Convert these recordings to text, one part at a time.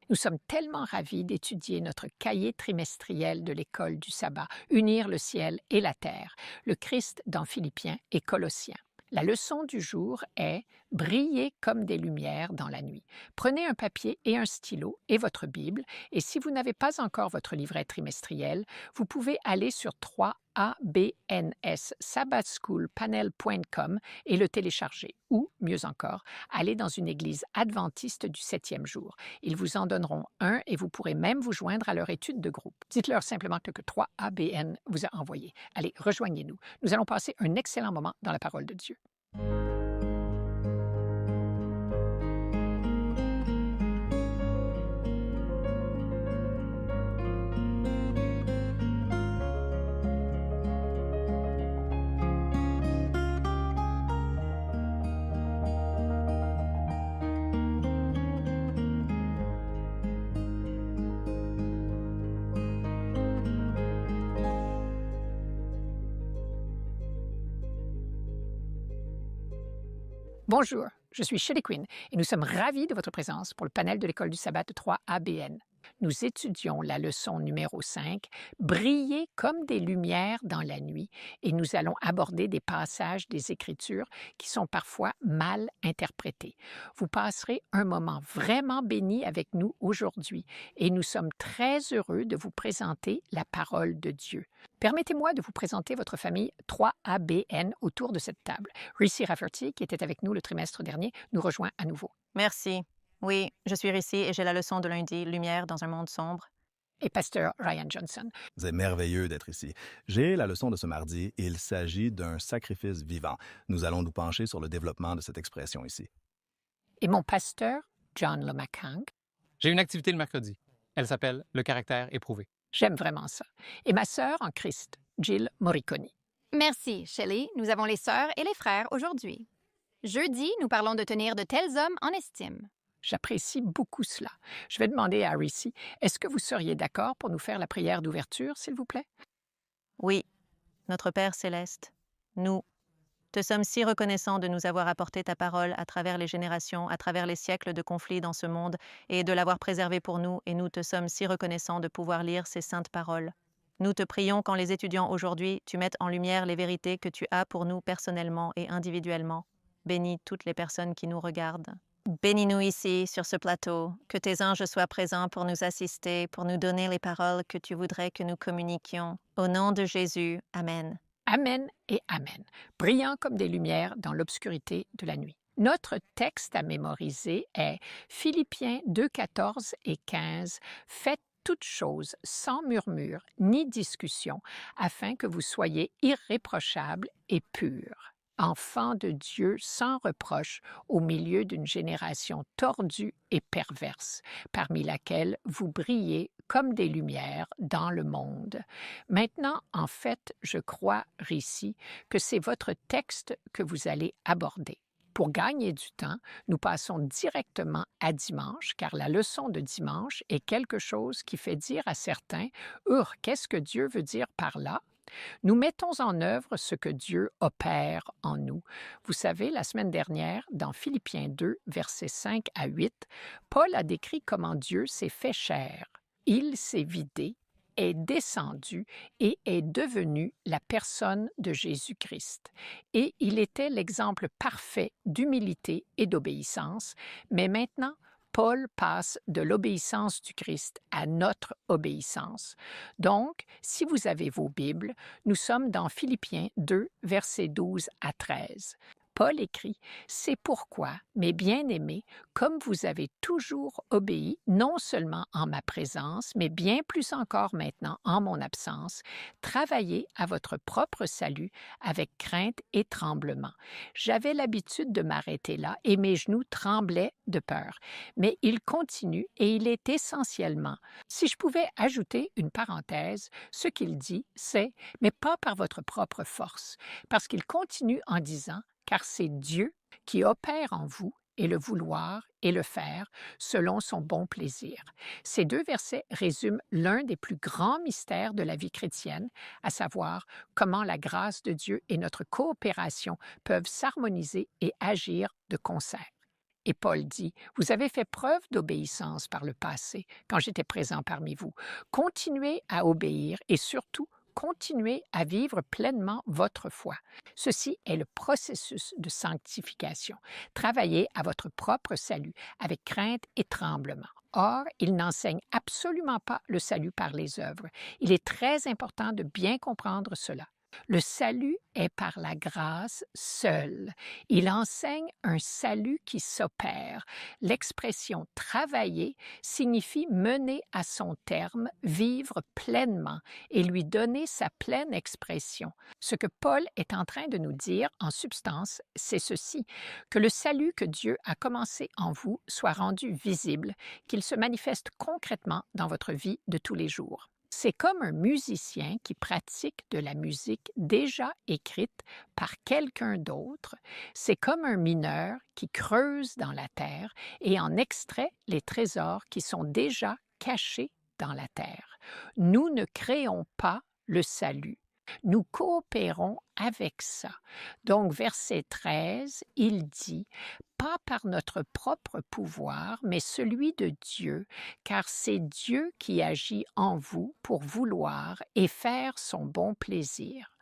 Nous sommes tellement ravis d'étudier notre cahier trimestriel de l'école du sabbat, Unir le ciel et la terre, le Christ dans Philippiens et Colossiens. La leçon du jour est Briller comme des lumières dans la nuit. Prenez un papier et un stylo et votre Bible, et si vous n'avez pas encore votre livret trimestriel, vous pouvez aller sur 3abnssabbathschoolpanel.com et le télécharger, ou, mieux encore, aller dans une église adventiste du 7e jour. Ils vous en donneront un et vous pourrez même vous joindre à leur étude de groupe. Dites-leur simplement que 3ABN vous a envoyé. Allez, rejoignez-nous. Nous allons passer un excellent moment dans la parole de Dieu. Bonjour, je suis Shelley Quinn et nous sommes ravis de votre présence pour le panel de l'École du sabbat de 3ABN. Nous étudions la leçon numéro 5, Briller comme des lumières dans la nuit, et nous allons aborder des passages des Écritures qui sont parfois mal interprétés. Vous passerez un moment vraiment béni avec nous aujourd'hui et nous sommes très heureux de vous présenter la parole de Dieu. Permettez-moi de vous présenter votre famille 3ABN autour de cette table. Reese Rafferty, qui était avec nous le trimestre dernier, nous rejoint à nouveau. Merci. Oui, je suis ici et j'ai la leçon de lundi, Lumière dans un monde sombre. Et pasteur Ryan Johnson. C'est merveilleux d'être ici. J'ai la leçon de ce mardi et il s'agit d'un sacrifice vivant. Nous allons nous pencher sur le développement de cette expression ici. Et mon pasteur, John LeMacang. J'ai une activité le mercredi. Elle s'appelle Le caractère éprouvé. J'aime vraiment ça. Et ma sœur en Christ, Jill Morriconi. Merci, Shelley. Nous avons les sœurs et les frères aujourd'hui. Jeudi, nous parlons de tenir de tels hommes en estime. J'apprécie beaucoup cela. Je vais demander à Reese, est-ce que vous seriez d'accord pour nous faire la prière d'ouverture, s'il vous plaît? Oui, notre Père céleste, nous te sommes si reconnaissants de nous avoir apporté ta parole à travers les générations, à travers les siècles de conflits dans ce monde, et de l'avoir préservée pour nous, et nous te sommes si reconnaissants de pouvoir lire ces saintes paroles. Nous te prions qu'en les étudiant aujourd'hui, tu mettes en lumière les vérités que tu as pour nous personnellement et individuellement. Bénis toutes les personnes qui nous regardent. Bénis-nous ici, sur ce plateau, que tes anges soient présents pour nous assister, pour nous donner les paroles que tu voudrais que nous communiquions. Au nom de Jésus, Amen. Amen et Amen, brillant comme des lumières dans l'obscurité de la nuit. Notre texte à mémoriser est Philippiens 2, 14 et 15. Faites toutes choses sans murmure ni discussion, afin que vous soyez irréprochables et purs. Enfants de Dieu sans reproche au milieu d'une génération tordue et perverse, parmi laquelle vous brillez comme des lumières dans le monde. Maintenant, en fait, je crois, Rici, que c'est votre texte que vous allez aborder. Pour gagner du temps, nous passons directement à dimanche, car la leçon de dimanche est quelque chose qui fait dire à certains « qu'est-ce que Dieu veut dire par là ?» Nous mettons en œuvre ce que Dieu opère en nous. Vous savez, la semaine dernière, dans Philippiens 2, versets 5 à 8, Paul a décrit comment Dieu s'est fait chair. Il s'est vidé, est descendu et est devenu la personne de Jésus-Christ. Et il était l'exemple parfait d'humilité et d'obéissance, mais maintenant, Paul passe de l'obéissance du Christ à notre obéissance. Donc, si vous avez vos Bibles, nous sommes dans Philippiens 2, versets 12 à 13. Paul écrit « C'est pourquoi, mes bien-aimés, comme vous avez toujours obéi, non seulement en ma présence, mais bien plus encore maintenant en mon absence, travaillez à votre propre salut avec crainte et tremblement. J'avais l'habitude de m'arrêter là et mes genoux tremblaient de peur. Mais il continue et il est essentiellement, si je pouvais ajouter une parenthèse, ce qu'il dit, c'est « mais pas par votre propre force », parce qu'il continue en disant car c'est Dieu qui opère en vous et le vouloir et le faire selon son bon plaisir. Ces deux versets résument l'un des plus grands mystères de la vie chrétienne, à savoir comment la grâce de Dieu et notre coopération peuvent s'harmoniser et agir de concert. Et Paul dit, « Vous avez fait preuve d'obéissance par le passé, quand j'étais présent parmi vous. Continuez à obéir et surtout, continuez à vivre pleinement votre foi. Ceci est le processus de sanctification. Travaillez à votre propre salut avec crainte et tremblement. Or, il n'enseigne absolument pas le salut par les œuvres. Il est très important de bien comprendre cela. Le salut est par la grâce seule. Il enseigne un salut qui s'opère. L'expression « travailler » signifie mener à son terme, vivre pleinement et lui donner sa pleine expression. Ce que Paul est en train de nous dire, en substance, c'est ceci, que le salut que Dieu a commencé en vous soit rendu visible, qu'il se manifeste concrètement dans votre vie de tous les jours. C'est comme un musicien qui pratique de la musique déjà écrite par quelqu'un d'autre. C'est comme un mineur qui creuse dans la terre et en extrait les trésors qui sont déjà cachés dans la terre. Nous ne créons pas le salut. Nous coopérons avec ça. Donc, verset 13, il dit « Pas par notre propre pouvoir, mais celui de Dieu, car c'est Dieu qui agit en vous pour vouloir et faire son bon plaisir. »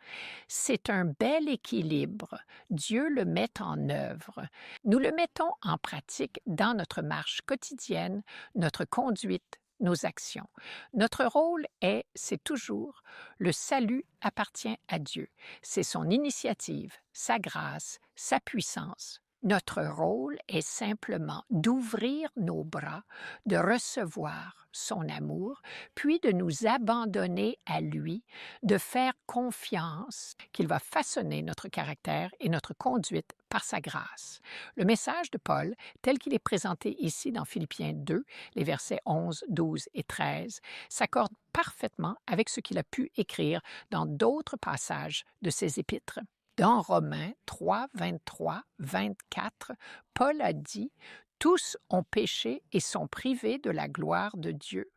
C'est un bel équilibre. Dieu le met en œuvre. Nous le mettons en pratique dans notre marche quotidienne, notre conduite, nos actions. Notre rôle est, c'est toujours, le salut appartient à Dieu. C'est son initiative, sa grâce, sa puissance. Notre rôle est simplement d'ouvrir nos bras, de recevoir son amour, puis de nous abandonner à lui, de faire confiance qu'il va façonner notre caractère et notre conduite par sa grâce. Le message de Paul, tel qu'il est présenté ici dans Philippiens 2, les versets 11, 12 et 13, s'accorde parfaitement avec ce qu'il a pu écrire dans d'autres passages de ses épîtres. Dans Romains 3, 23, 24, Paul a dit « Tous ont péché et sont privés de la gloire de Dieu. »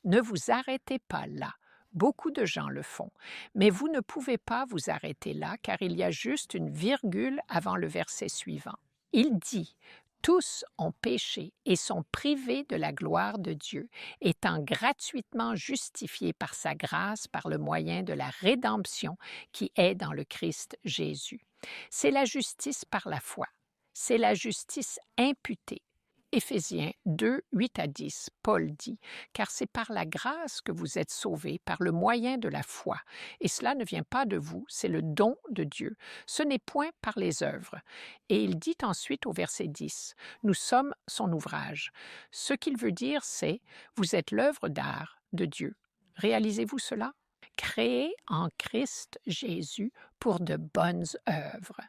Ne vous arrêtez pas là. Beaucoup de gens le font, mais vous ne pouvez pas vous arrêter là car il y a juste une virgule avant le verset suivant. Il dit « Tous ont péché et sont privés de la gloire de Dieu, étant gratuitement justifiés par sa grâce par le moyen de la rédemption qui est dans le Christ Jésus. » C'est la justice par la foi. C'est la justice imputée. Éphésiens 2, 8 à 10, Paul dit « Car c'est par la grâce que vous êtes sauvés, par le moyen de la foi. Et cela ne vient pas de vous, c'est le don de Dieu. Ce n'est point par les œuvres. » Et il dit ensuite au verset 10 « Nous sommes son ouvrage. » Ce qu'il veut dire, c'est « Vous êtes l'œuvre d'art de Dieu. » Réalisez-vous cela? Créé en Christ Jésus pour de bonnes œuvres.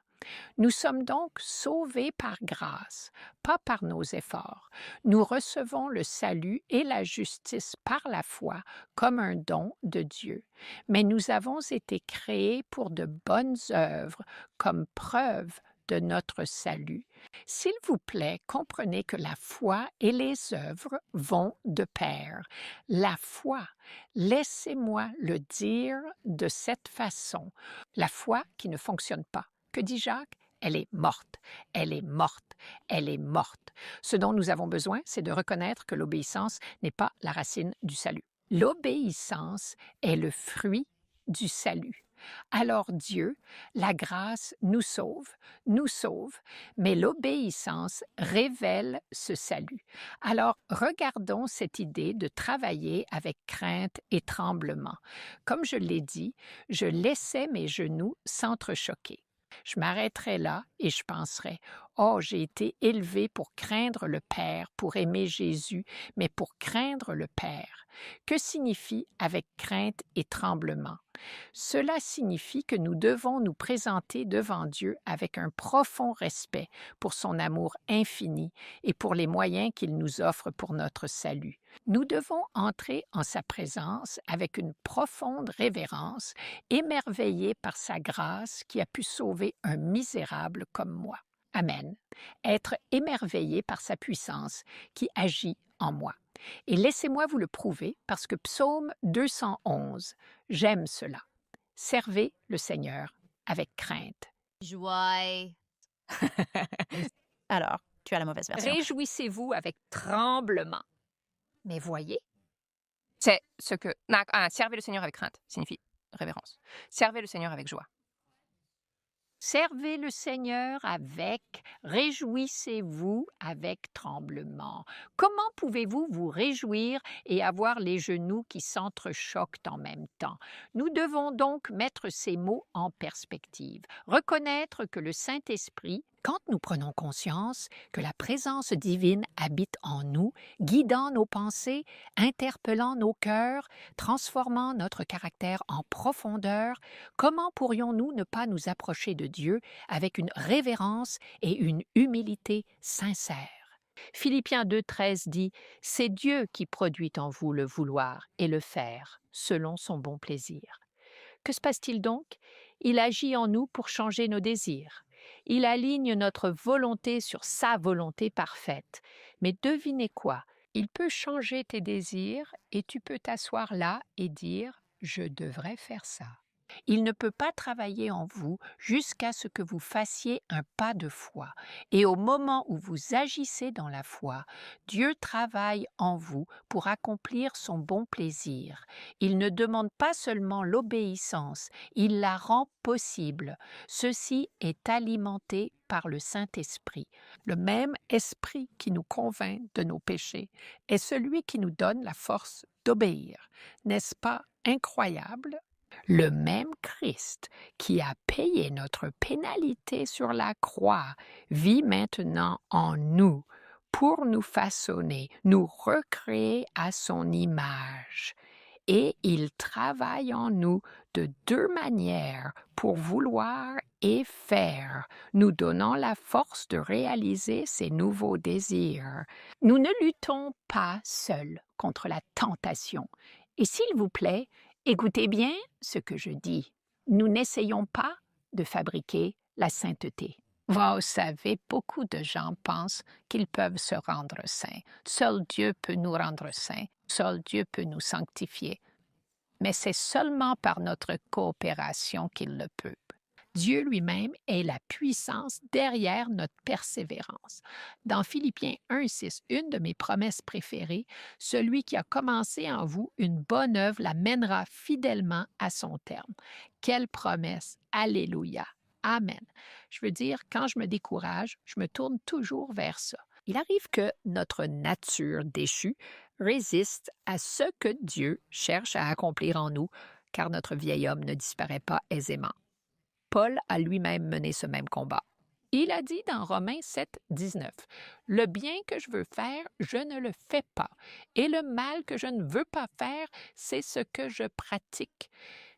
Nous sommes donc sauvés par grâce, pas par nos efforts. Nous recevons le salut et la justice par la foi comme un don de Dieu. Mais nous avons été créés pour de bonnes œuvres comme preuve de notre salut. S'il vous plaît, comprenez que la foi et les œuvres vont de pair. La foi, laissez-moi le dire de cette façon, la foi qui ne fonctionne pas. Que dit Jacques? Elle est morte, elle est morte, elle est morte. Ce dont nous avons besoin, c'est de reconnaître que l'obéissance n'est pas la racine du salut. L'obéissance est le fruit du salut. Alors Dieu, la grâce nous sauve, mais l'obéissance révèle ce salut. Alors regardons cette idée de travailler avec crainte et tremblement. Comme je l'ai dit, je laissais mes genoux s'entrechoquer. Je m'arrêterai là et je penserai « Oh, j'ai été élevé pour craindre le Père, pour aimer Jésus, mais pour craindre le Père. » Que signifie avec crainte et tremblement? Cela signifie que nous devons nous présenter devant Dieu avec un profond respect pour son amour infini et pour les moyens qu'il nous offre pour notre salut. Nous devons entrer en sa présence avec une profonde révérence, émerveillés par sa grâce qui a pu sauver un misérable comme moi. Amen. Être émerveillé par sa puissance qui agit en moi. Et laissez-moi vous le prouver parce que Psaume 211, j'aime cela. Servez le Seigneur avec crainte. Joie. Alors, Tu as la mauvaise version. Réjouissez-vous avec tremblement. Mais voyez, C'est ce que... servez le Seigneur avec crainte signifie révérence. Servez le Seigneur avec joie. servez le Seigneur avec, réjouissez-vous avec tremblement. Comment pouvez-vous vous réjouir et avoir les genoux qui s'entrechoquent en même temps? Nous devons donc mettre ces mots en perspective, reconnaître que le Saint-Esprit, quand nous prenons conscience que la présence divine habite en nous, guidant nos pensées, interpellant nos cœurs, transformant notre caractère en profondeur, comment pourrions-nous ne pas nous approcher de Dieu avec une révérence et une humilité sincères? Philippiens 2,13 dit « C'est Dieu qui produit en vous le vouloir et le faire, selon son bon plaisir. » Que se passe-t-il donc? Il agit en nous pour changer nos désirs. Il aligne notre volonté sur sa volonté parfaite. Mais devinez quoi? Il peut changer tes désirs et tu peux t'asseoir là et dire « Je devrais faire ça ». Il ne peut pas travailler en vous jusqu'à ce que vous fassiez un pas de foi. Et au moment où vous agissez dans la foi, Dieu travaille en vous pour accomplir son bon plaisir. Il ne demande pas seulement l'obéissance, il la rend possible. Ceci est alimenté par le Saint-Esprit. Le même esprit qui nous convainc de nos péchés est celui qui nous donne la force d'obéir. N'est-ce pas incroyable? Le même Christ qui a payé notre pénalité sur la croix vit maintenant en nous pour nous façonner, nous recréer à son image. Et il travaille en nous de deux manières pour vouloir et faire, nous donnant la force de réaliser ces nouveaux désirs. Nous ne luttons pas seuls contre la tentation. Et s'il vous plaît, écoutez bien ce que je dis. Nous n'essayons pas de fabriquer la sainteté. Vous savez, beaucoup de gens pensent qu'ils peuvent se rendre saints. Seul Dieu peut nous rendre saints. Seul Dieu peut nous sanctifier. Mais c'est seulement par notre coopération qu'il le peut. Dieu lui-même est la puissance derrière notre persévérance. Dans Philippiens 1,6, une de mes promesses préférées, celui qui a commencé en vous une bonne œuvre la mènera fidèlement à son terme. Quelle promesse! Alléluia! Amen. Je veux dire, quand je me décourage, je me tourne toujours vers ça. Il arrive que notre nature déchue résiste à ce que Dieu cherche à accomplir en nous, car notre vieil homme ne disparaît pas aisément. Paul a lui-même mené ce même combat. Il a dit dans Romains 7, 19, « Le bien que je veux faire, je ne le fais pas, et le mal que je ne veux pas faire, c'est ce que je pratique. »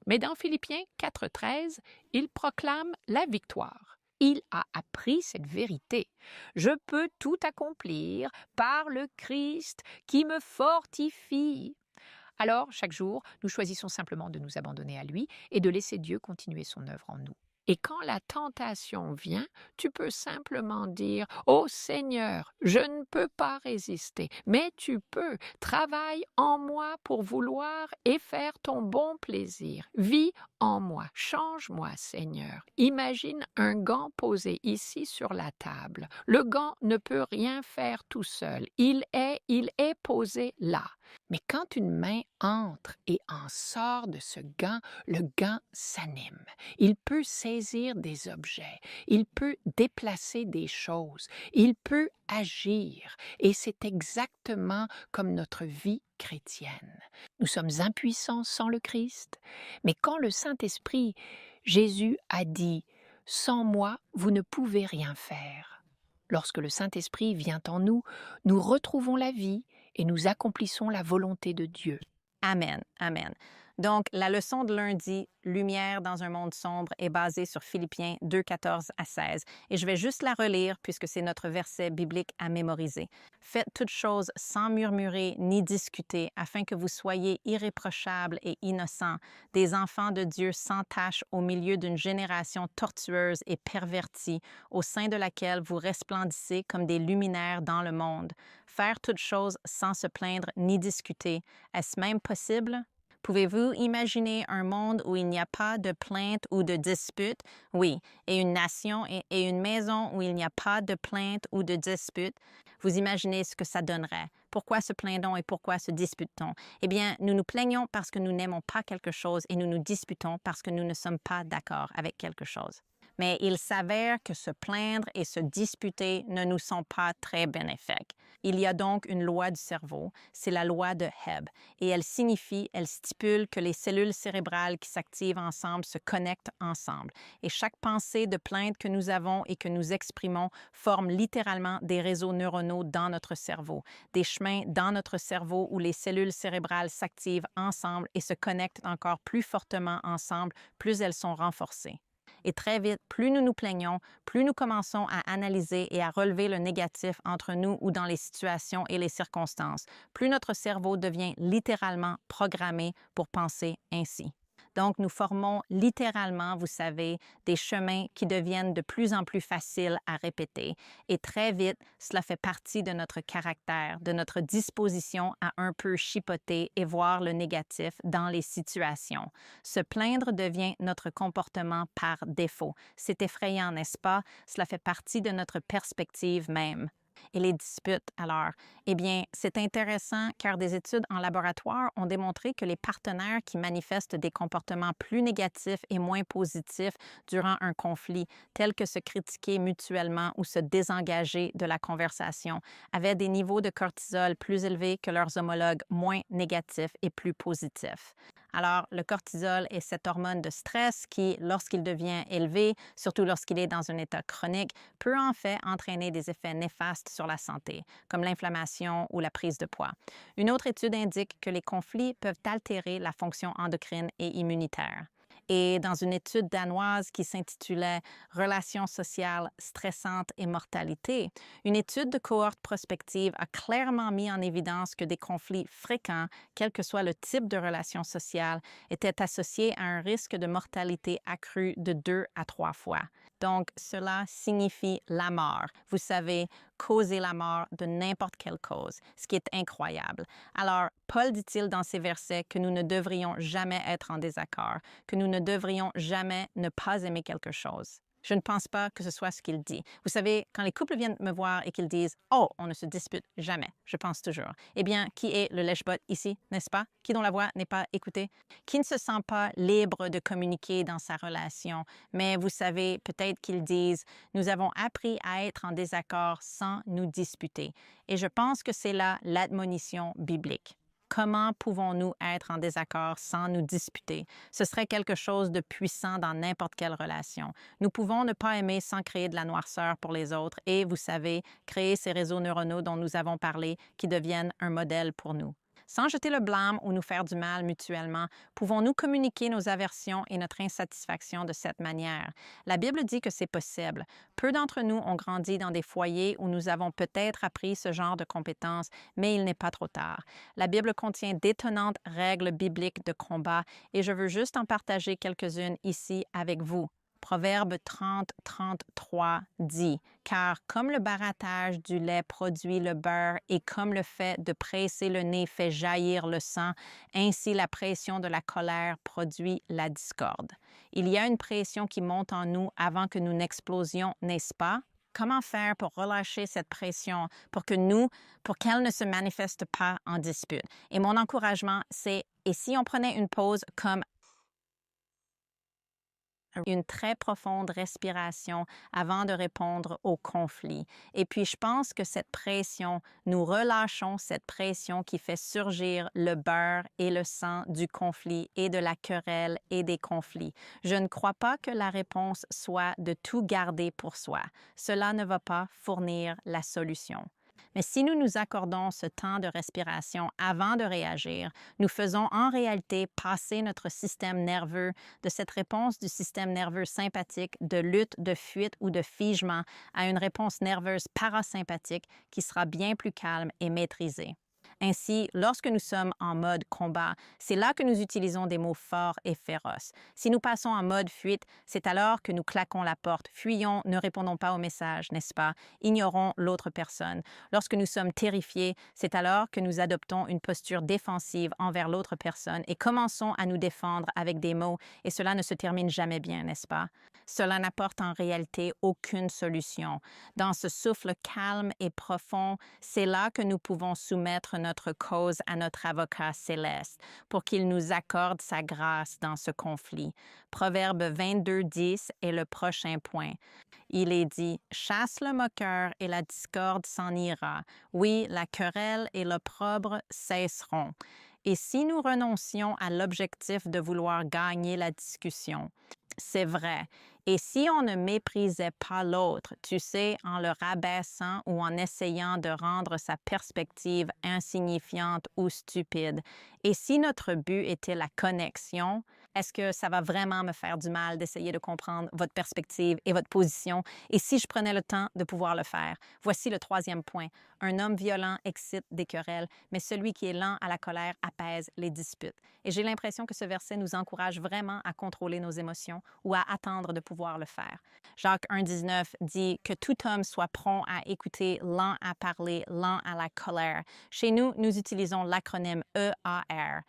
Mais dans Philippiens 4, 13, il proclame la victoire. Il a appris cette vérité. « Je peux tout accomplir par le Christ qui me fortifie. » Alors, chaque jour, nous choisissons simplement de nous abandonner à lui et de laisser Dieu continuer son œuvre en nous. Et quand la tentation vient, tu peux simplement dire « Ô Seigneur, je ne peux pas résister, mais tu peux. Travaille en moi pour vouloir et faire ton bon plaisir. Vis en moi. Change-moi, Seigneur. » Imagine un gant posé ici sur la table. Le gant ne peut rien faire tout seul. Il est posé là. Mais quand une main entre et en sort de ce gant, le gant s'anime. Il peut saisir des objets, il peut déplacer des choses, il peut agir. Et c'est exactement comme notre vie chrétienne. Nous sommes impuissants sans le Christ, mais quand le Saint-Esprit, Jésus a dit « Sans moi, vous ne pouvez rien faire ». Lorsque le Saint-Esprit vient en nous, nous retrouvons la vie et nous accomplissons la volonté de Dieu. Amen, amen. Donc, la leçon de lundi, Lumière dans un monde sombre, est basée sur Philippiens 2, 14 à 16. Et je vais juste la relire puisque c'est notre verset biblique à mémoriser. « Faites toutes choses sans murmurer ni discuter, afin que vous soyez irréprochables et innocents, des enfants de Dieu sans tache au milieu d'une génération tortueuse et pervertie, au sein de laquelle vous resplendissez comme des luminaires dans le monde. Faire toutes choses sans se plaindre ni discuter, est-ce même possible? Pouvez-vous imaginer un monde où il n'y a pas de plainte ou de dispute? Oui. Et une nation et une maison où il n'y a pas de plainte ou de dispute? Vous imaginez ce que ça donnerait. Pourquoi se plaint-on et pourquoi se dispute-t-on? Eh bien, nous nous plaignons parce que nous n'aimons pas quelque chose et nous nous disputons parce que nous ne sommes pas d'accord avec quelque chose. Mais il s'avère que se plaindre et se disputer ne nous sont pas très bénéfiques. Il y a donc une loi du cerveau, c'est la loi de Hebb, et elle stipule que les cellules cérébrales qui s'activent ensemble se connectent ensemble. Et chaque pensée de plainte que nous avons et que nous exprimons forme littéralement des réseaux neuronaux dans notre cerveau, des chemins dans notre cerveau où les cellules cérébrales s'activent ensemble et se connectent encore plus fortement ensemble, plus elles sont renforcées. Et très vite, plus nous nous plaignons, plus nous commençons à analyser et à relever le négatif entre nous ou dans les situations et les circonstances, plus notre cerveau devient littéralement programmé pour penser ainsi. Donc, nous formons littéralement, vous savez, des chemins qui deviennent de plus en plus faciles à répéter. Et très vite, cela fait partie de notre caractère, de notre disposition à un peu chipoter et voir le négatif dans les situations. Se plaindre devient notre comportement par défaut. C'est effrayant, n'est-ce pas? Cela fait partie de notre perspective même. Et les disputes, alors? Eh bien, c'est intéressant car des études en laboratoire ont démontré que les partenaires qui manifestent des comportements plus négatifs et moins positifs durant un conflit, tels que se critiquer mutuellement ou se désengager de la conversation, avaient des niveaux de cortisol plus élevés que leurs homologues moins négatifs et plus positifs. Alors, le cortisol est cette hormone de stress qui, lorsqu'il devient élevé, surtout lorsqu'il est dans un état chronique, peut en fait entraîner des effets néfastes sur la santé, comme l'inflammation ou la prise de poids. Une autre étude indique que les conflits peuvent altérer la fonction endocrine et immunitaire. Et dans une étude danoise qui s'intitulait « Relations sociales stressantes et mortalité », une étude de cohorte prospective a clairement mis en évidence que des conflits fréquents, quel que soit le type de relation sociale, étaient associés à un risque de mortalité accru de 2 à 3 fois. Donc, cela signifie la mort. Vous savez, causer la mort de n'importe quelle cause, ce qui est incroyable. Alors, Paul dit-il dans ces versets que nous ne devrions jamais être en désaccord, que nous ne devrions jamais ne pas aimer quelque chose. Je ne pense pas que ce soit ce qu'il dit. Vous savez, quand les couples viennent me voir et qu'ils disent « Oh, on ne se dispute jamais », je pense toujours. Eh bien, qui est le lèche-botte ici, n'est-ce pas? Qui dont la voix n'est pas écoutée? Qui ne se sent pas libre de communiquer dans sa relation? Mais vous savez, peut-être qu'ils disent « Nous avons appris à être en désaccord sans nous disputer ». Et je pense que c'est là l'admonition biblique. Comment pouvons-nous être en désaccord sans nous disputer? Ce serait quelque chose de puissant dans n'importe quelle relation. Nous pouvons ne pas aimer sans créer de la noirceur pour les autres et, vous savez, créer ces réseaux neuronaux dont nous avons parlé qui deviennent un modèle pour nous. Sans jeter le blâme ou nous faire du mal mutuellement, pouvons-nous communiquer nos aversions et notre insatisfaction de cette manière? La Bible dit que c'est possible. Peu d'entre nous ont grandi dans des foyers où nous avons peut-être appris ce genre de compétences, mais il n'est pas trop tard. La Bible contient d'étonnantes règles bibliques de combat et je veux juste en partager quelques-unes ici avec vous. Proverbe 30:33 dit « Car comme le barattage du lait produit le beurre et comme le fait de presser le nez fait jaillir le sang, ainsi la pression de la colère produit la discorde. » Il y a une pression qui monte en nous avant que nous n'explosions, n'est-ce pas? Comment faire pour relâcher cette pression, pour qu'elle ne se manifeste pas en dispute? Et mon encouragement, c'est « Et si on prenait une pause comme une très profonde respiration avant de répondre au conflit. Et puis, je pense que cette pression, nous relâchons cette pression qui fait surgir le beurre et le sang du conflit et de la querelle et des conflits. Je ne crois pas que la réponse soit de tout garder pour soi. Cela ne va pas fournir la solution. Mais si nous nous accordons ce temps de respiration avant de réagir, nous faisons en réalité passer notre système nerveux de cette réponse du système nerveux sympathique de lutte, de fuite ou de figement à une réponse nerveuse parasympathique qui sera bien plus calme et maîtrisée. Ainsi, lorsque nous sommes en mode combat, c'est là que nous utilisons des mots forts et féroces. Si nous passons en mode fuite, c'est alors que nous claquons la porte, fuyons, ne répondons pas au message, n'est-ce pas? Ignorons l'autre personne. Lorsque nous sommes terrifiés, c'est alors que nous adoptons une posture défensive envers l'autre personne et commençons à nous défendre avec des mots, et cela ne se termine jamais bien, n'est-ce pas? Cela n'apporte en réalité aucune solution. Dans ce souffle calme et profond, c'est là que nous pouvons soumettre notre cause à notre avocat céleste pour qu'il nous accorde sa grâce dans ce conflit. Proverbe 22:10 est le prochain point. Il est dit « Chasse le moqueur et la discorde s'en ira. Oui, la querelle et l'opprobre cesseront. » Et si nous renoncions à l'objectif de vouloir gagner la discussion, c'est vrai. Et si on ne méprisait pas l'autre, tu sais, en le rabaissant ou en essayant de rendre sa perspective insignifiante ou stupide, et si notre but était la connexion, est-ce que ça va vraiment me faire du mal d'essayer de comprendre votre perspective et votre position? Et si je prenais le temps de pouvoir le faire? Voici le troisième point. Un homme violent excite des querelles, mais celui qui est lent à la colère apaise les disputes. Et j'ai l'impression que ce verset nous encourage vraiment à contrôler nos émotions ou à attendre de pouvoir le faire. Jacques 1,19 dit que tout homme soit prompt à écouter, lent à parler, lent à la colère. Chez nous, nous utilisons l'acronyme EAR.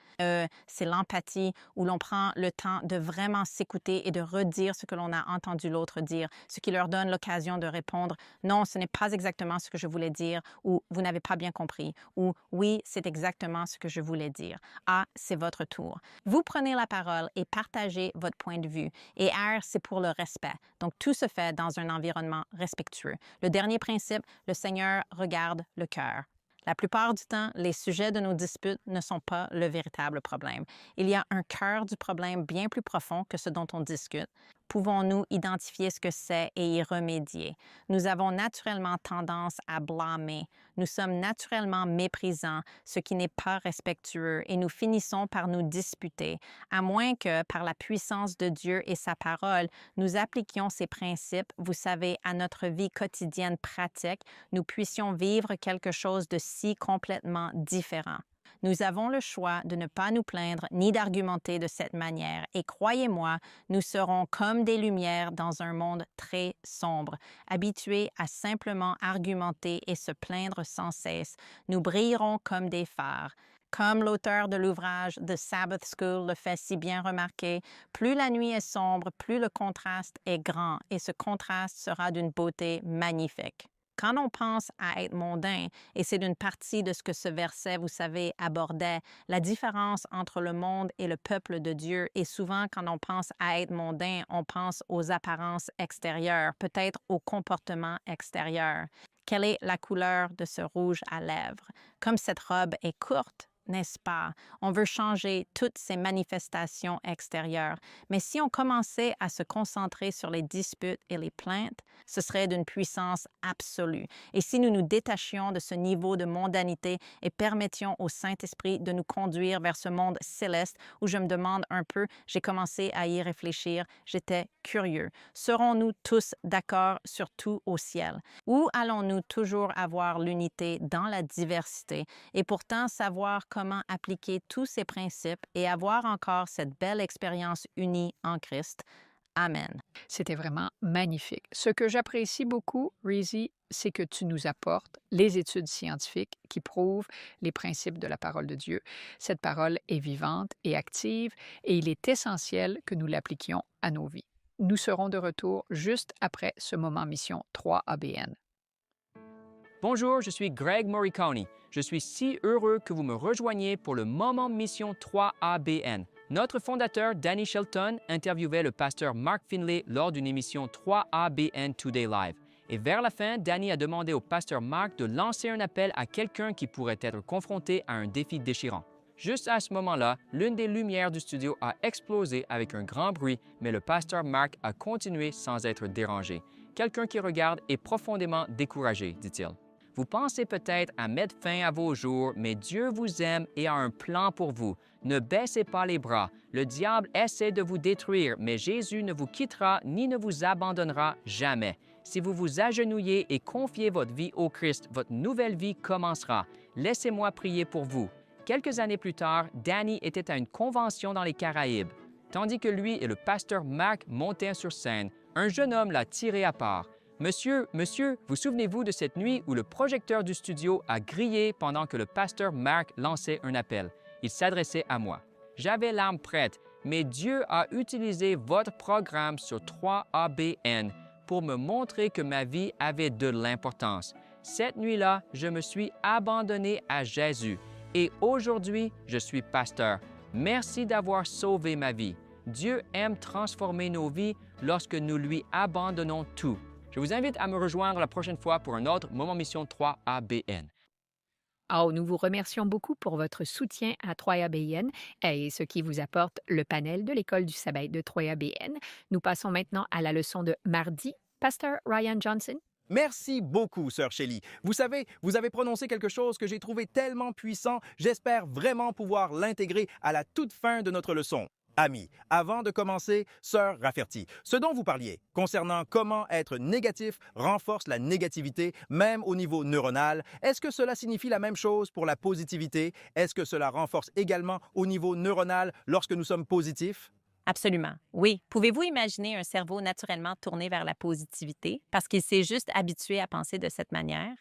C'est l'empathie où l'on prend le temps de vraiment s'écouter et de redire ce que l'on a entendu l'autre dire, ce qui leur donne l'occasion de répondre « Non, ce n'est pas exactement ce que je voulais dire » ou « Vous n'avez pas bien compris » ou « Oui, c'est exactement ce que je voulais dire ». Ah, c'est votre tour. Vous prenez la parole et partagez votre point de vue. Et R, c'est pour le respect. Donc, tout se fait dans un environnement respectueux. Le dernier principe, le Seigneur regarde le cœur. La plupart du temps, les sujets de nos disputes ne sont pas le véritable problème. Il y a un cœur du problème bien plus profond que ce dont on discute. Pouvons-nous identifier ce que c'est et y remédier? Nous avons naturellement tendance à blâmer. Nous sommes naturellement méprisants, ce qui n'est pas respectueux, et nous finissons par nous disputer, à moins que, par la puissance de Dieu et sa parole, nous appliquions ces principes, vous savez, à notre vie quotidienne pratique, nous puissions vivre quelque chose de si complètement différent. Nous avons le choix de ne pas nous plaindre ni d'argumenter de cette manière. Et croyez-moi, nous serons comme des lumières dans un monde très sombre. Habitués à simplement argumenter et se plaindre sans cesse, nous brillerons comme des phares. Comme l'auteur de l'ouvrage The Sabbath School le fait si bien remarquer, plus la nuit est sombre, plus le contraste est grand, et ce contraste sera d'une beauté magnifique. Quand on pense à être mondain, et c'est une partie de ce que ce verset, vous savez, abordait, la différence entre le monde et le peuple de Dieu, et souvent quand on pense à être mondain, on pense aux apparences extérieures, peut-être au comportement extérieur. Quelle est la couleur de ce rouge à lèvres? Comme cette robe est courte, n'est-ce pas? On veut changer toutes ces manifestations extérieures. Mais si on commençait à se concentrer sur les disputes et les plaintes, ce serait d'une puissance absolue. Et si nous nous détachions de ce niveau de mondanité et permettions au Saint-Esprit de nous conduire vers ce monde céleste où je me demande un peu, j'ai commencé à y réfléchir, j'étais curieux. Serons-nous tous d'accord sur tout au ciel? Ou allons-nous toujours avoir l'unité dans la diversité et pourtant savoir comment appliquer tous ces principes et avoir encore cette belle expérience unie en Christ? Amen. C'était vraiment magnifique. Ce que j'apprécie beaucoup, Reezy, c'est que tu nous apportes les études scientifiques qui prouvent les principes de la parole de Dieu. Cette parole est vivante et active et il est essentiel que nous l'appliquions à nos vies. Nous serons de retour juste après ce moment mission 3ABN. Bonjour, je suis Greg Morricone. Je suis si heureux que vous me rejoigniez pour le Moment Mission 3ABN. Notre fondateur, Danny Shelton, interviewait le pasteur Mark Finlay lors d'une émission 3ABN Today Live. Et vers la fin, Danny a demandé au pasteur Mark de lancer un appel à quelqu'un qui pourrait être confronté à un défi déchirant. Juste à ce moment-là, l'une des lumières du studio a explosé avec un grand bruit, mais le pasteur Mark a continué sans être dérangé. Quelqu'un qui regarde est profondément découragé, dit-il. Vous pensez peut-être à mettre fin à vos jours, mais Dieu vous aime et a un plan pour vous. Ne baissez pas les bras. Le diable essaie de vous détruire, mais Jésus ne vous quittera ni ne vous abandonnera jamais. Si vous vous agenouillez et confiez votre vie au Christ, votre nouvelle vie commencera. Laissez-moi prier pour vous. Quelques années plus tard, Danny était à une convention dans les Caraïbes. Tandis que lui et le pasteur Mark montaient sur scène, un jeune homme l'a tiré à part. Monsieur, vous souvenez-vous de cette nuit où le projecteur du studio a grillé pendant que le pasteur Mark lançait un appel? Il s'adressait à moi. J'avais l'arme prête, mais Dieu a utilisé votre programme sur 3ABN pour me montrer que ma vie avait de l'importance. Cette nuit-là, je me suis abandonné à Jésus et aujourd'hui, je suis pasteur. Merci d'avoir sauvé ma vie. Dieu aime transformer nos vies lorsque nous lui abandonnons tout. Je vous invite à me rejoindre la prochaine fois pour un autre Moment Mission 3ABN. Oh, nous vous remercions beaucoup pour votre soutien à 3ABN et ce qui vous apporte le panel de l'École du sabbat de 3ABN. Nous passons maintenant à la leçon de mardi. Pasteur Ryan Johnson. Merci beaucoup, Sœur Shelley. Vous savez, vous avez prononcé quelque chose que j'ai trouvé tellement puissant, j'espère vraiment pouvoir l'intégrer à la toute fin de notre leçon. Amis, avant de commencer, Sœur Rafferty, ce dont vous parliez concernant comment être négatif renforce la négativité, même au niveau neuronal, est-ce que cela signifie la même chose pour la positivité? Est-ce que cela renforce également au niveau neuronal lorsque nous sommes positifs? Absolument. Oui. Pouvez-vous imaginer un cerveau naturellement tourné vers la positivité parce qu'il s'est juste habitué à penser de cette manière?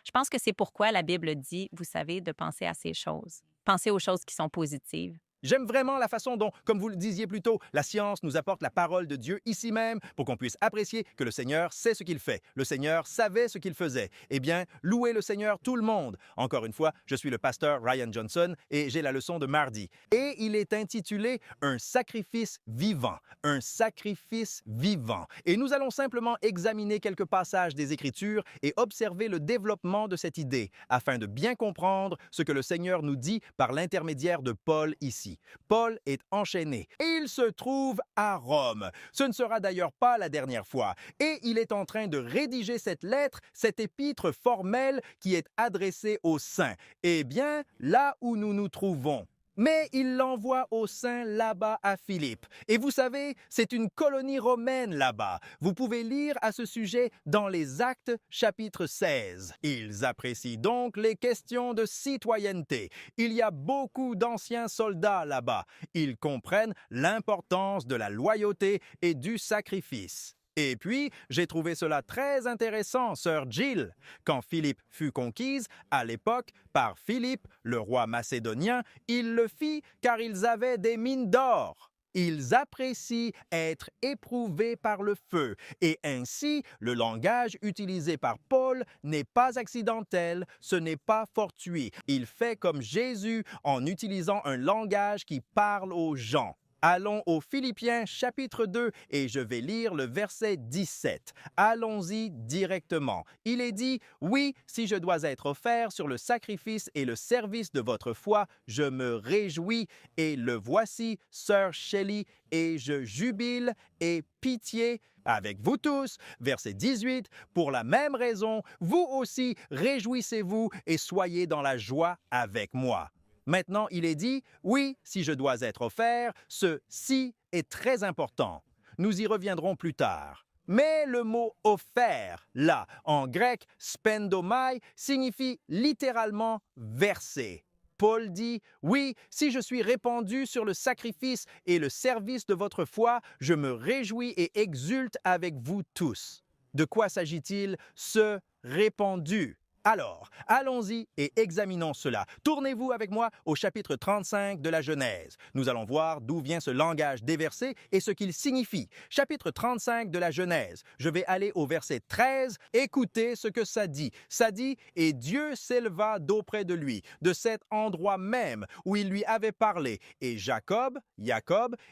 Je pense que c'est pourquoi la Bible dit, vous savez, de penser à ces choses. Pensez aux choses qui sont positives. J'aime vraiment la façon dont, comme vous le disiez plus tôt, la science nous apporte la parole de Dieu ici même pour qu'on puisse apprécier que le Seigneur sait ce qu'il fait. Le Seigneur savait ce qu'il faisait. Eh bien, louez le Seigneur tout le monde. Encore une fois, je suis le pasteur Ryan Johnson et j'ai la leçon de mardi. Et il est intitulé « Un sacrifice vivant ». Un sacrifice vivant. Et nous allons simplement examiner quelques passages des Écritures et observer le développement de cette idée afin de bien comprendre ce que le Seigneur nous dit par l'intermédiaire de Paul ici. Paul est enchaîné et il se trouve à Rome. Ce ne sera d'ailleurs pas la dernière fois. Et il est en train de rédiger cette lettre, cette épître formelle qui est adressée aux saints. Eh bien, là où nous nous trouvons. Mais il l'envoie aux saints là-bas à Philippe. Et vous savez, c'est une colonie romaine là-bas. Vous pouvez lire à ce sujet dans les Actes chapitre 16. Ils apprécient donc les questions de citoyenneté. Il y a beaucoup d'anciens soldats là-bas. Ils comprennent l'importance de la loyauté et du sacrifice. Et puis, j'ai trouvé cela très intéressant, Sœur Jill. Quand Philippe fut conquise, à l'époque, par Philippe, le roi macédonien, il le fit car ils avaient des mines d'or. Ils apprécient être éprouvés par le feu. Et ainsi, le langage utilisé par Paul n'est pas accidentel, ce n'est pas fortuit. Il fait comme Jésus en utilisant un langage qui parle aux gens. Allons aux Philippiens chapitre 2 et je vais lire le verset 17. Allons-y directement. Il est dit, « Oui, si je dois être offert sur le sacrifice et le service de votre foi, je me réjouis. Et le voici, Sœur Shelley, et je jubile et pitié avec vous tous. » Verset 18, « Pour la même raison, vous aussi, réjouissez-vous et soyez dans la joie avec moi. » Maintenant, il est dit, oui, si je dois être offert, ce « si » est très important. Nous y reviendrons plus tard. Mais le mot « offert », là, en grec, spendomai, signifie littéralement « verser ». Paul dit, « Oui, si je suis répandu sur le sacrifice et le service de votre foi, je me réjouis et exulte avec vous tous. » De quoi s'agit-il? Ce répandu. Alors, allons-y et examinons cela. Tournez-vous avec moi au chapitre 35 de la Genèse. Nous allons voir d'où vient ce langage déversé et ce qu'il signifie. Chapitre 35 de la Genèse. Je vais aller au verset 13. Écoutez ce que ça dit. Ça dit, « Et Dieu s'éleva d'auprès de lui, de cet endroit même où il lui avait parlé. Et Jacob,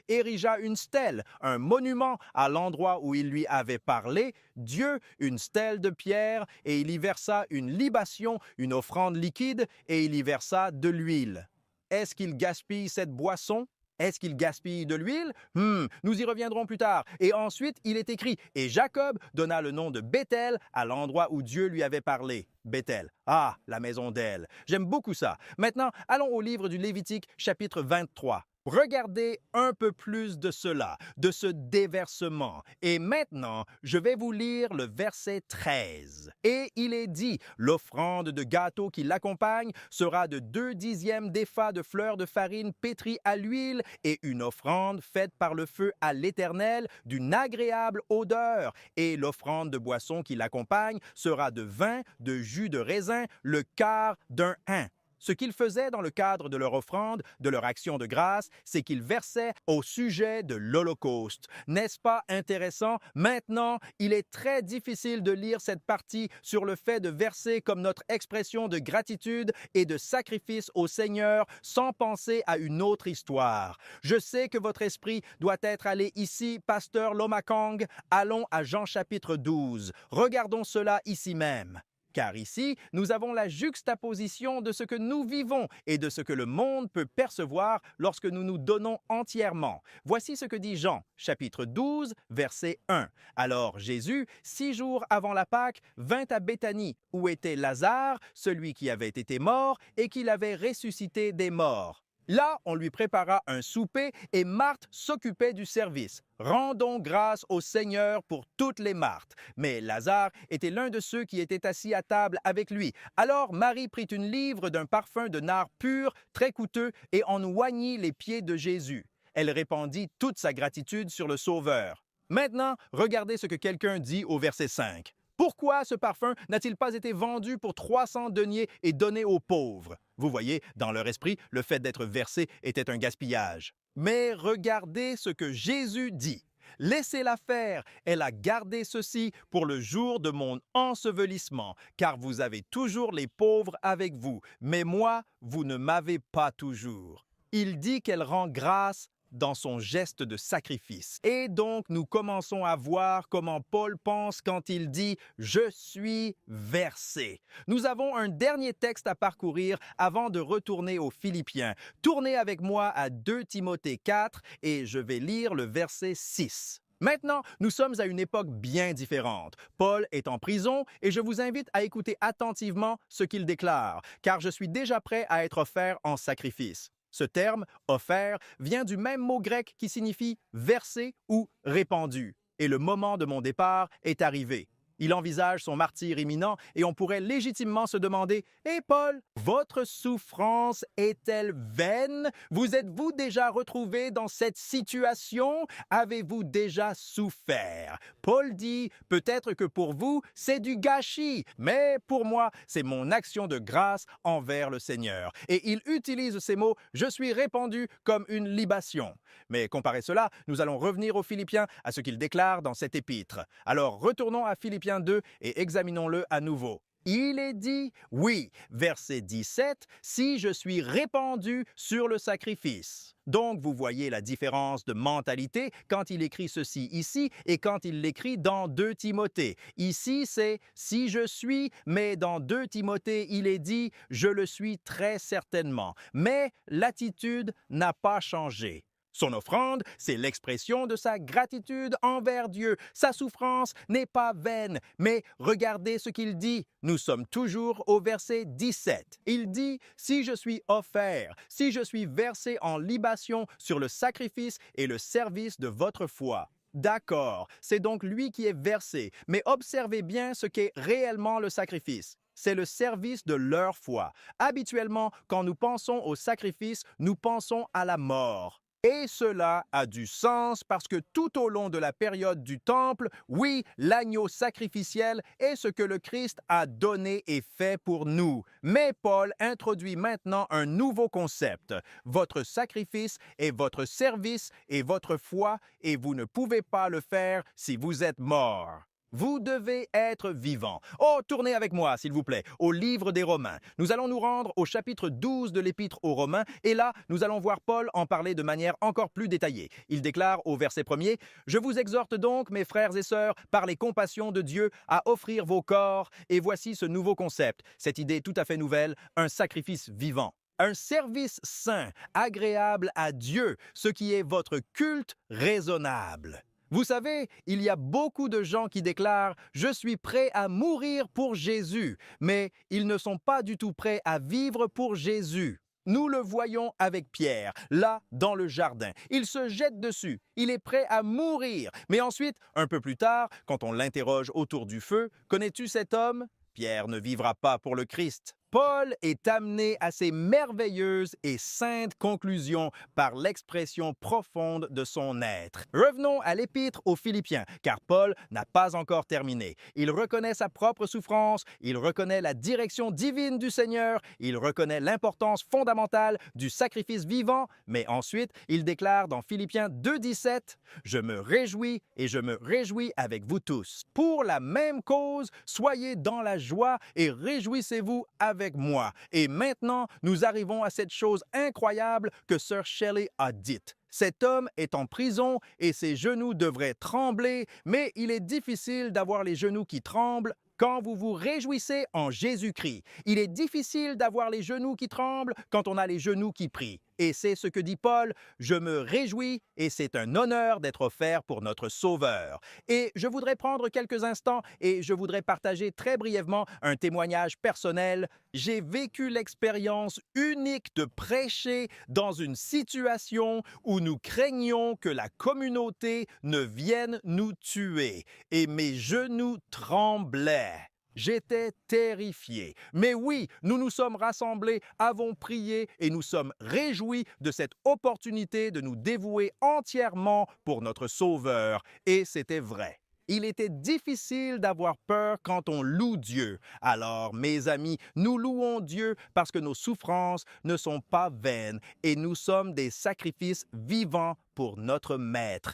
érigea une stèle, un monument à l'endroit où il lui avait parlé. Dieu, une stèle de pierre, et il y versa une libation, une offrande liquide, et il y versa de l'huile. » Est-ce qu'il gaspille cette boisson? Est-ce qu'il gaspille de l'huile? Nous y reviendrons plus tard. Et ensuite, il est écrit, « Et Jacob donna le nom de Béthel à l'endroit où Dieu lui avait parlé. » Béthel. Ah, la maison d'El. J'aime beaucoup ça. Maintenant, allons au livre du Lévitique, chapitre 23. Regardez un peu plus de cela, de ce déversement. Et maintenant, je vais vous lire le verset 13. Et il est dit, l'offrande de gâteau qui l'accompagne sera de 2/10 d'épha de fleurs de farine pétrie à l'huile et une offrande faite par le feu à l'Éternel d'une agréable odeur. Et l'offrande de boisson qui l'accompagne sera de vin, de jus de raisin, le quart d'un hin. Ce qu'ils faisaient dans le cadre de leur offrande, de leur action de grâce, c'est qu'ils versaient au sujet de l'Holocauste. N'est-ce pas intéressant? Maintenant, il est très difficile de lire cette partie sur le fait de verser comme notre expression de gratitude et de sacrifice au Seigneur sans penser à une autre histoire. Je sais que votre esprit doit être allé ici, pasteur Lomakong. Allons à Jean chapitre 12. Regardons cela ici même. Car ici, nous avons la juxtaposition de ce que nous vivons et de ce que le monde peut percevoir lorsque nous nous donnons entièrement. Voici ce que dit Jean, chapitre 12, verset 1. Alors Jésus, 6 jours avant la Pâque, vint à Béthanie, où était Lazare, celui qui avait été mort et qui l'avait ressuscité des morts. Là, on lui prépara un souper et Marthe s'occupait du service. Rendons grâce au Seigneur pour toutes les Marthes. Mais Lazare était l'un de ceux qui étaient assis à table avec lui. Alors Marie prit une livre d'un parfum de nard pur, très coûteux, et en oignit les pieds de Jésus. Elle répandit toute sa gratitude sur le Sauveur. Maintenant, regardez ce que quelqu'un dit au verset 5. Pourquoi ce parfum n'a-t-il pas été vendu pour 300 deniers et donné aux pauvres? Vous voyez, dans leur esprit, le fait d'être versé était un gaspillage. Mais regardez ce que Jésus dit. Laissez-la faire, elle a gardé ceci pour le jour de mon ensevelissement, car vous avez toujours les pauvres avec vous, mais moi, vous ne m'avez pas toujours. Il dit qu'elle rend grâce dans son geste de sacrifice. Et donc, nous commençons à voir comment Paul pense quand il dit « Je suis versé ». Nous avons un dernier texte à parcourir avant de retourner aux Philippiens. Tournez avec moi à 2 Timothée 4 et je vais lire le verset 6. Maintenant, nous sommes à une époque bien différente. Paul est en prison et je vous invite à écouter attentivement ce qu'il déclare, car je suis déjà prêt à être offert en sacrifice. Ce terme, offert, vient du même mot grec qui signifie versé ou répandu. Et le moment de mon départ est arrivé. Il envisage son martyre imminent et on pourrait légitimement se demander « Eh Paul, votre souffrance est-elle vaine? Vous êtes-vous déjà retrouvé dans cette situation? Avez-vous déjà souffert? » Paul dit « Peut-être que pour vous, c'est du gâchis, mais pour moi, c'est mon action de grâce envers le Seigneur. » Et il utilise ces mots « Je suis répandu comme une libation ». Mais comparé cela, nous allons revenir aux Philippiens à ce qu'il déclare dans cet épître. Alors retournons à Philippiens 2 et examinons-le à nouveau. Il est dit, oui, verset 17, « Si je suis répandu sur le sacrifice ». Donc, vous voyez la différence de mentalité quand il écrit ceci ici et quand il l'écrit dans 2 Timothée. Ici, c'est « si je suis », mais dans 2 Timothée, il est dit « je le suis très certainement ». Mais l'attitude n'a pas changé. Son offrande, c'est l'expression de sa gratitude envers Dieu. Sa souffrance n'est pas vaine. Mais regardez ce qu'il dit. Nous sommes toujours au verset 17. Il dit « Si je suis offert, si je suis versé en libation sur le sacrifice et le service de votre foi. » D'accord, c'est donc lui qui est versé. Mais observez bien ce qu'est réellement le sacrifice. C'est le service de leur foi. Habituellement, quand nous pensons au sacrifice, nous pensons à la mort. Et cela a du sens parce que tout au long de la période du Temple, oui, l'agneau sacrificiel est ce que le Christ a donné et fait pour nous. Mais Paul introduit maintenant un nouveau concept. Votre sacrifice est votre service et votre foi, et vous ne pouvez pas le faire si vous êtes mort. Vous devez être vivant. Oh, tournez avec moi, s'il vous plaît, au livre des Romains. Nous allons nous rendre au chapitre 12 de l'Épître aux Romains, et là, nous allons voir Paul en parler de manière encore plus détaillée. Il déclare au verset 1er, « Je vous exhorte donc, mes frères et sœurs, par les compassions de Dieu, à offrir vos corps. » Et voici ce nouveau concept, cette idée tout à fait nouvelle, un sacrifice vivant. Un service saint, agréable à Dieu, ce qui est votre culte raisonnable. Vous savez, il y a beaucoup de gens qui déclarent « Je suis prêt à mourir pour Jésus », mais ils ne sont pas du tout prêts à vivre pour Jésus. nous le voyons avec Pierre, là, dans le jardin. Il se jette dessus, il est prêt à mourir. Mais ensuite, un peu plus tard, quand on l'interroge autour du feu, « Connais-tu cet homme ?» Pierre ne vivra pas pour le Christ. Paul est amené à ces merveilleuses et saintes conclusions par l'expression profonde de son être. Revenons à l'épître aux Philippiens, car Paul n'a pas encore terminé. Il reconnaît sa propre souffrance, il reconnaît la direction divine du Seigneur, il reconnaît l'importance fondamentale du sacrifice vivant, mais ensuite, il déclare dans Philippiens 2,17 « Je me réjouis et je me réjouis avec vous tous. Pour la même cause, soyez dans la joie et réjouissez-vous avec moi. » Et maintenant, nous arrivons à cette chose incroyable que Sir Shelley a dite. Cet homme est en prison et ses genoux devraient trembler, mais il est difficile d'avoir les genoux qui tremblent quand vous vous réjouissez en Jésus-Christ. Il est difficile d'avoir les genoux qui tremblent quand on a les genoux qui prient. Et c'est ce que dit Paul, « Je me réjouis et c'est un honneur d'être offert pour notre Sauveur. » Et je voudrais prendre quelques instants et je voudrais partager très brièvement un témoignage personnel. J'ai vécu l'expérience unique de prêcher dans une situation où nous craignions que la communauté ne vienne nous tuer. Et mes genoux tremblaient. J'étais terrifié. Mais oui, nous nous sommes rassemblés, avons prié et nous sommes réjouis de cette opportunité de nous dévouer entièrement pour notre Sauveur. Et c'était vrai. Il était difficile d'avoir peur quand on loue Dieu. Alors, mes amis, nous louons Dieu parce que nos souffrances ne sont pas vaines et nous sommes des sacrifices vivants pour notre Maître.